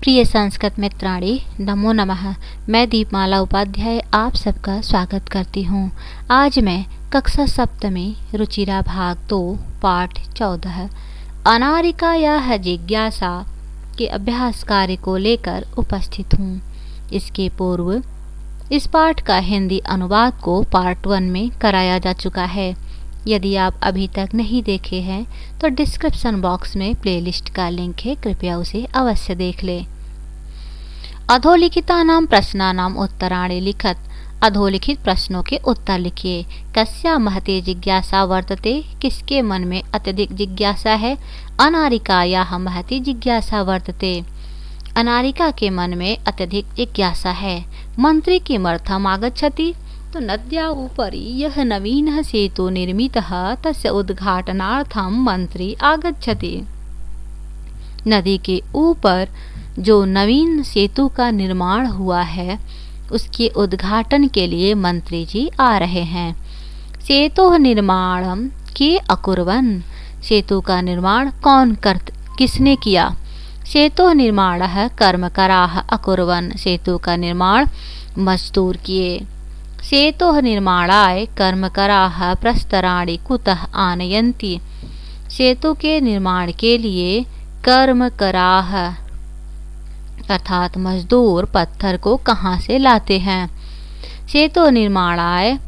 प्रिय संस्कृत मित्राणि, नमो नमः। मैं दीपमाला उपाध्याय आप सबका स्वागत करती हूँ। आज मैं कक्षा सप्तमी रुचिरा भाग 2 पाठ 14 अनारिकायाः जिज्ञासा के अभ्यास कार्य को लेकर उपस्थित हूँ। इसके पूर्व इस पाठ का हिंदी अनुवाद को पार्ट 1 में कराया जा चुका है। यदि आप अभी तक नहीं देखे हैं तो डिस्क्रिप्शन बॉक्स में प्लेलिस्ट का लिंक है, कृपया उसे अवश्य देख लें। अधोलिखितानां प्रश्नानां उत्तराणि लिखत। अधोलिखित प्रश्नों के उत्तर लिखिए। कस्या महती जिज्ञासा वर्तते, किसके मन में अत्यधिक जिज्ञासा है। अनारिकायाः महती जिज्ञासा वर्तते, अनारिका के मन में अत्यधिक जिज्ञासा है। मंत्री किमर्थम् आगच्छति, तो नद्या उपरि यह नवीनः सेतु निर्मितः तस्य उद्घाटनार्थं मंत्री आगच्छति। नदी के ऊपर जो नवीन सेतु का निर्माण हुआ है उसके उद्घाटन के लिए मंत्री जी आ रहे हैं। सेतोः निर्माणं के अकुर्वन्, सेतु का निर्माण किसने किया। सेतोः निर्माणः कर्मकराः अकुर्वन्, सेतु का निर्माण मजदूर किए। सेतोः निर्माणाय कर्मकराः प्रस्तराणि कुतः आनयन्ति, सेतु के निर्माण के लिए कर्मकराः अर्थात मजदूर पत्थर को कहाँ से लाते हैं। सेतु निर्माणाय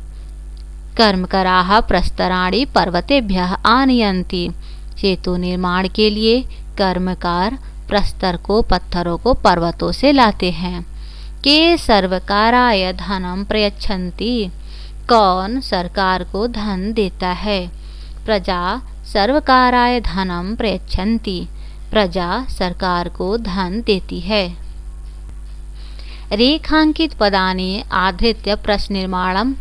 कर्मकराः प्रस्तराणि पर्वतेभ्यः आनयन्ति, सेतु निर्माण के लिए कर्मकार प्रस्तर को, पत्थरों को पर्वतों से लाते हैं। के सर्वकाराय धनं प्रयच्छन्ति, कौन सरकार को धन देता है। प्रजा सर्वकाराय धनं प्रयच्छन्ति, प्रजा सरकार को धन देती है। रेखांकित पदानि आधृत्य प्रश्न निर्माणं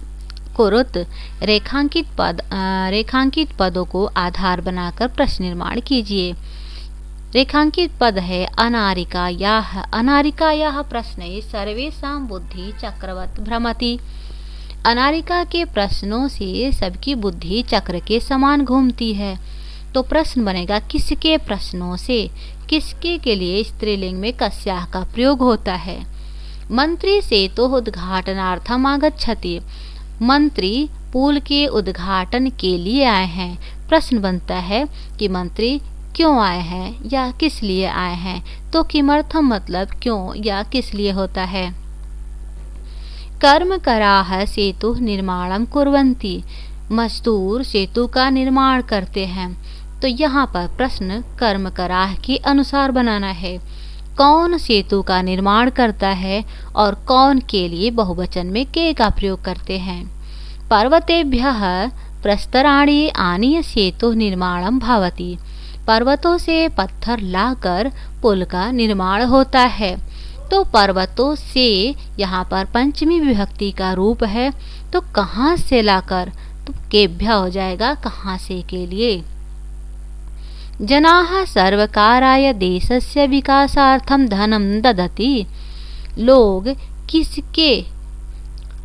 कुरुत, रेखांकित पदों को आधार बनाकर प्रश्न निर्माण कीजिए। रेखांकित पद है अनारिकायाः। अनारिकायाः प्रश्ने सर्वेषां बुद्धि चक्रवत् भ्रमति, अनारिका के प्रश्नों से सबकी बुद्धि चक्र के समान घूमती है। तो प्रश्न बनेगा किसके प्रश्नों से, किसके के लिए स्त्रीलिंग में कस्याः का प्रयोग होता है। मंत्री सेतोः उद्घाटनार्थम् आगच्छति, मंत्री पुल के उद्घाटन के लिए आए हैं। प्रश्न बनता है कि मंत्री क्यों आए हैं या किस लिए आए हैं। तो किमर्थम मतलब क्यों या किस लिए होता है। कर्मकराः सेतुः निर्माणं कुर्वन्ति, मजदूर सेतु का निर्माण करते हैं। तो यहाँ पर प्रश्न कर्मकराः के अनुसार बनाना है। कौन सेतु का निर्माण करता है और कौन के लिए बहुवचन में के का प्रयोग करते हैं। पर्वतेभ्यः प्रस्तराणि आनीय सेतुः निर्माणं भवति, पर्वतों से पत्थर लाकर पुल का निर्माण होता है। तो पर्वतों से यहाँ पर पंचमी विभक्ति का रूप है, तो कहाँ से लाकर, तो केभ्य हो जाएगा कहाँ से के लिए। जनाः सर्वकाराय देशस्य विकासार्थं धनं ददति, लोग किसके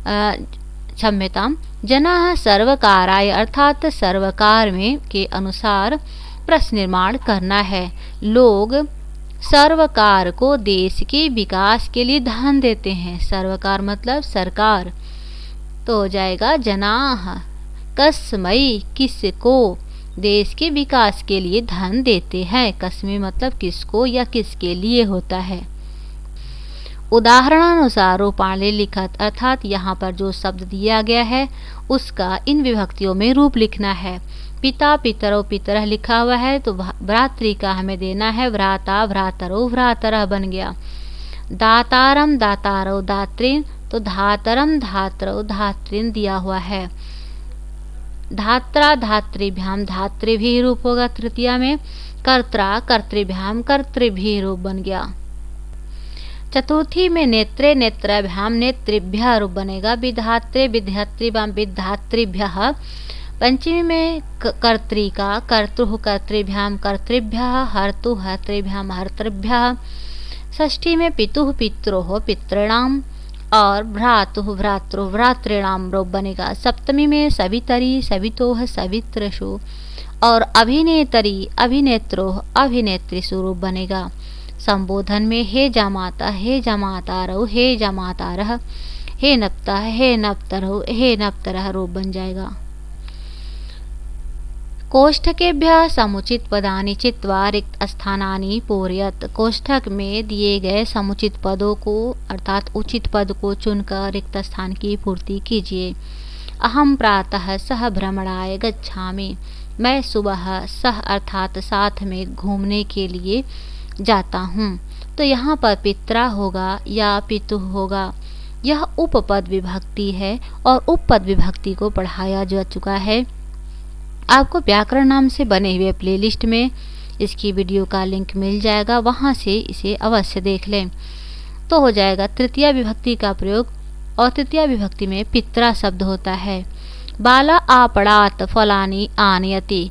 क्षम्यतां जनाः सर्वकाराय अर्थात सरकार में के अनुसार प्रश्न निर्माण करना है। लोग सरकार को देश के विकास के लिए धन देते हैं। सरकार मतलब सरकार, तो हो जाएगा जनाः कस्मै किसको, देश के विकास के लिए धन देते हैं। कस्मै मतलब किसको या किसके लिए होता है। उदाहरणानुसार रूपाणि लिखत, अर्थात यहाँ पर जो शब्द दिया गया है उसका इन विभक्तियों में रूप लिखना है। पिता पितरौ पितरः लिखा हुआ है तो भ्रातृ का हमें देना है भ्राता भ्रातरौ भ्रातरः बन गया। दातारम दातारौ दात्रीन, तो धातरम धात्रौ धात्रीन दिया हुआ है। धात्रा धातृभ्याम धातृभी रूप होगा तृतीया में। कर्त्रा कर्तृभ्याम कर्तृभी रूप बन गया। चतुर्थी में नेत्रे नेत्राभ्याम नेत्रिभ्यः रूप बनेगा। विधात्रे विधातृभ्याम विधातृभ्यः। पंचमी में कर्तृका कर्तुः कर्तृभ्याम कर्तृभ्यः। हर्तुः हर्तृभ्याम हर्तृभ्यः। षष्ठी में पितुः पित्रोः पितॄणाम और भ्रातुः भ्रातृ भ्रातॄणाम रूप बनेगा। सप्तमी में सवितरी सवितोः सवित्रषु और अभिनेतरी अभिनेत्रोः अभिनेत्रीषु रूप बनेगा। संबोधन में हे जामाता, हे जामाता रहो, हे जामाता रह, हे नप्ता, हे नप्त रहो, हे नप्त रह रूप बन जाएगा। कोष्ठकेभ्यः समुचित पदानि चित्वा रिक्त स्थानानि पूरयत। कोष्ठक में दिए गए समुचित पदों को अर्थात उचित पद को चुनकर रिक्त स्थान की पूर्ति कीजिए। अहम प्रातः सह भ्रमणाय गच्छामि। मैं सुबह सह अर्थात साथ में घूमने के लिए जाता हूँ। तो यहाँ पर पित्रा होगा या पितु होगा। यह उपपद विभक्ति है और उपपद विभक्ति को पढ़ाया जा चुका है। आपको व्याकरण नाम से बने हुए प्लेलिस्ट में इसकी वीडियो का लिंक मिल जाएगा, वहाँ से इसे अवश्य देख लें। तो हो जाएगा तृतीया विभक्ति का प्रयोग, और तृतीया विभक्ति में पित्रा शब्द होता है। बाला आपड़ात फलानी आनयति।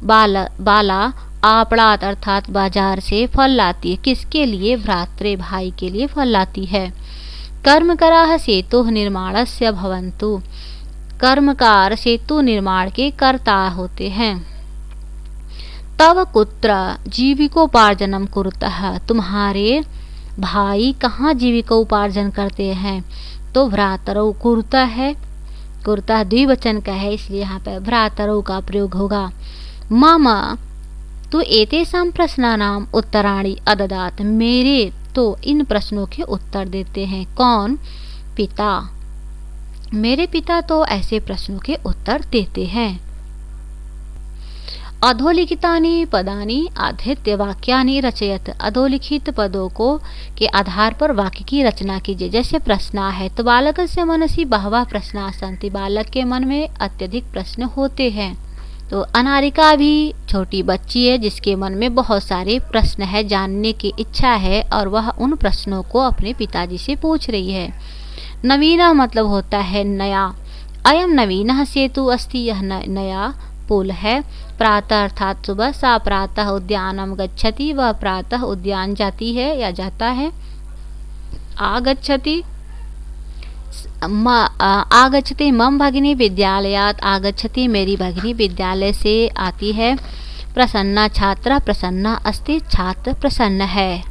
बाला आपड़ात अर्थात बाजार से फल लाती है। किसके लिए? भ्रात्रे भाई के लिए फल लाती है। कर्मकराः सेतुः निर्माणस्य भवन्तु। कर्मकार सेतु निर्माण के कर्ता होते हैं। तव कुत्र जीविकोपार्जनम कुरुतः। तुम्हारे भाई कहाँ जीविकोपार्जन करते हैं? तो भ्रातरौ कुरुतः है, कुरुतः द्विवचन का है, इसलिए यहाँ पर भ्रातरौ का प्रयोग होगा। मम तो एतेषां प्रश्नानाम उत्तराणि अददात। मेरे तो इन प्रश्नों के उत्तर देते हैं। कौन? पिता। मेरे पिता तो ऐसे प्रश्नों के उत्तर देते हैं। अधोलिखितानि पदानि आधृत्य वाक्यानि रचयत। अधोलिखित पदों को के आधार पर वाक्य की रचना कीजिए। जैसे प्रश्न है तो बालकस्य मनसि बहवः प्रश्नाः सन्ति। बालक के मन में अत्यधिक प्रश्न होते हैं। तो अनारिका भी छोटी बच्ची है जिसके मन में बहुत सारे प्रश्न है, जानने की इच्छा है और वह उन प्रश्नों को अपने पिताजी से पूछ रही है। नवीना मतलब होता है नया। अयम नवीनः सेतु अस्ति। यह नया पुल है। प्रातः अर्थात सुबह। सा प्रातः उद्यानम गच्छति। वह प्रातः उद्यान जाती है या जाता है। आगच्छति आगच्छति मम भगिनी विद्यालयात्। आगच्छति मेरी भगिनी विद्यालय से आती है। प्रसन्ना छात्रा प्रसन्ना अस्ति। छात्र प्रसन्न है।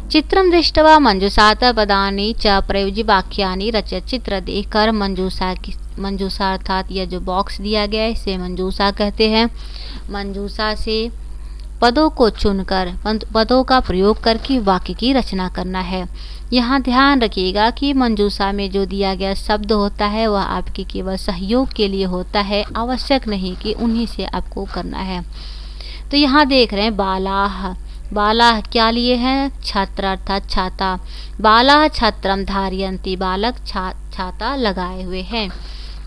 चित्रं दृष्ट्वा मंजूषातः पदानि च प्रयोज्य वाक्यानि रचयत। चित्र देखकर मंजूषा अर्थात यह जो बॉक्स दिया गया है इसे मंजूषा कहते हैं। मंजूषा से पदों को चुनकर पदों का प्रयोग करके वाक्य की रचना करना है। यहाँ ध्यान रखिएगा कि मंजूषा में जो दिया गया शब्द होता है वह आपके केवल सहयोग के लिए होता है, आवश्यक नहीं कि उन्हीं से आपको करना है। तो यहाँ देख रहे हैं बालाह। बालाह क्या लिए हैं? छात्र अर्थात छाता। बालाह छात्रम धारयन्ति। बालक छाता लगाए हुए हैं।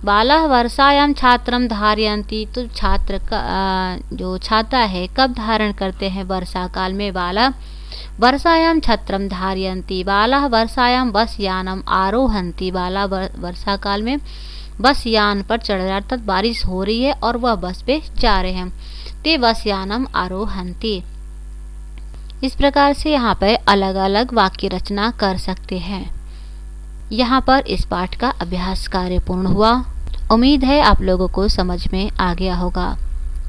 बालाह वर्षायाम छात्रम धारयन्ति। तो छात्र का जो छाता है कब धारण करते हैं? वर्षा काल में। बाला वर्षायाम छत्रम धारयन्ति। बालाह वर्षायाम बस यानम आरोहन्ति। बाला वर्षा काल में बस यान पर चढ़ रहे अर्थात बारिश हो रही है और वह बस पे जा रहे हैं। ते बस यानम आरोहन्ति। इस प्रकार से यहाँ पर अलग अलग वाक्य रचना कर सकते हैं। यहाँ पर इस पाठ का अभ्यास कार्य पूर्ण हुआ। उम्मीद है आप लोगों को समझ में आ गया होगा।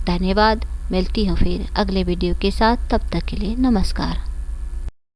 धन्यवाद। मिलती हूँ फिर अगले वीडियो के साथ। तब तक के लिए नमस्कार।